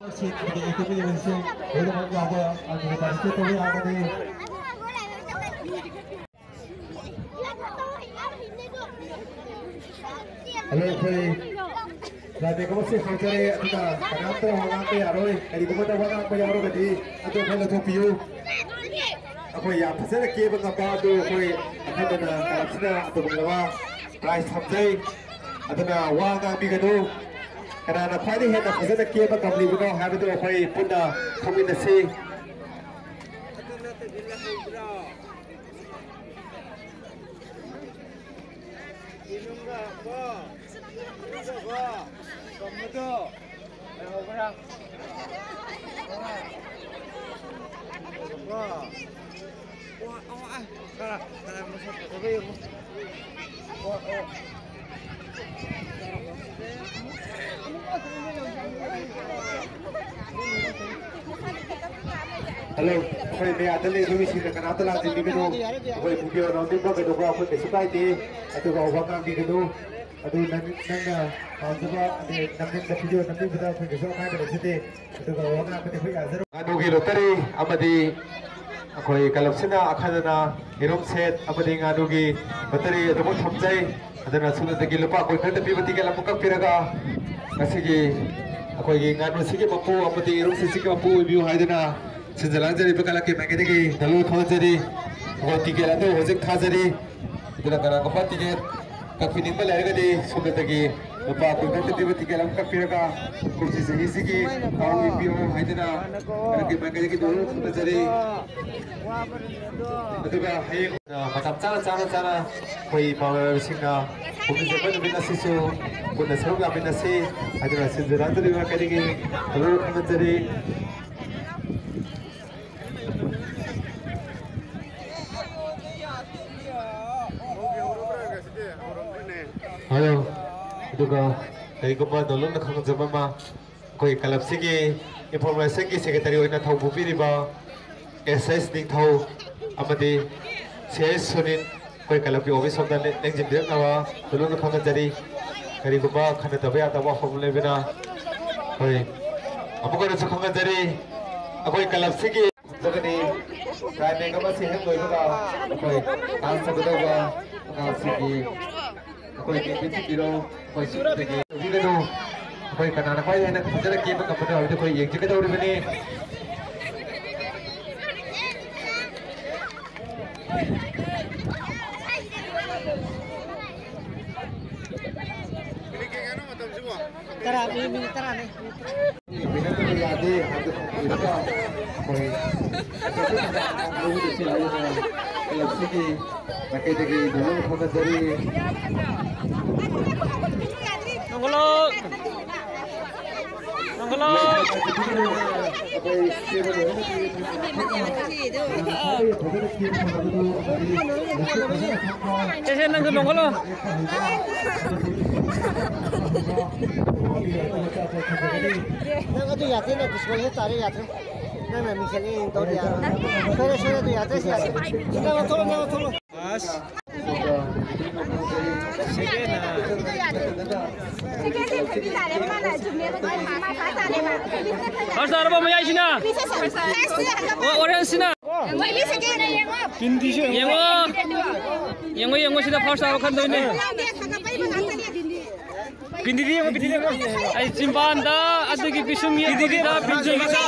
Halo, nanti kamu sih cari kita kenapa orang tu ya, Roy? Jadi kamu tahu apa yang orang tadi? Atau kalau tu piu, aku ya pasal lagi bangga tu, aku akan ada kalau sudah atau bangga price sampai atau na wang kami kanu. Karena nak faham ni, nak pasal lagi bangga beli bangga, hari tu aku pun dah kombinasi. Halo, saya ni ada ni kami sini kerana telah jadi kenu, saya video nanti buat kedua aku besok itu, atau kau orang di kenu, atau nanti sebab nanti video nanti kita besok kami bersih, atau kau orang aku tidak ada. Anu kilo teri, amadi, aku kalau sena akadana hirom set, amadi anu ki, bateri rumah sampai, ada nasulah tegi lupa aku kerana tapi beti kalau muka piraga, kasih ki, aku anu sih mampu, amadi hirom sih mampu view haidana. Sejalan jadi bekal lagi macam ni, dalam kau jadi, kau tiga itu hojek kah jadi, itu nak kerana kau tiga, kau finish balik lagi di sudah lagi, lepas aku nanti tiba tiga lam kau piraga, kursi sehisi ki, kau ibu hai tu na, lagi macam ni dulu sudah jadi, itu kan, macam cara, kau bawa sini, kau sebenarnya bina sisu, kau seru apa bina si, ada sejalan jadi macam ni, dulu kau jadi. Halo, itu kau dari kumpulan dulu nak kau jawab mah, kau kalau segi informasi sekretari orang tahu bupi ni bah, SS ni tahu, amadi CS sunin, kau kalau pi office sampai lengjem dia nawa, dulu nak kau jadi dari kumpulan kena tahu ya tahu formula bina, kau, apa kau nak kau jadi, aku kalau segi begini, kerana kau masih hendak juga, kau answer betul bah, kau segi. Kau ini pintu kilo, kau sudah pergi. Jadi tu, kau kerana nak kau yang nak kerja lagi macam mana? Itu kau yang juga tahu ni. Tera ni. Bina tu berada, ada kau. Kau di sini ada. Kalau sini, pakai lagi dulu kau dari. Nongolok. Saya nak nongolok. Nak tu ya, nak sekolah tarik ya tu. Nak misalnya tahu dia. Saya tu ya, saya. Kita tolong. Mas. Harus ada apa macam ini? Orang sini. Yang sudah first aku kan tu ini. Pindi dia. Ay simpan dah, ada ki pisum ya. Pindi dia pisum kita.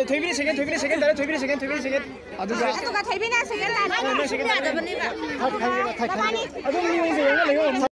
Thoibini second. Aduh ka thoibini second.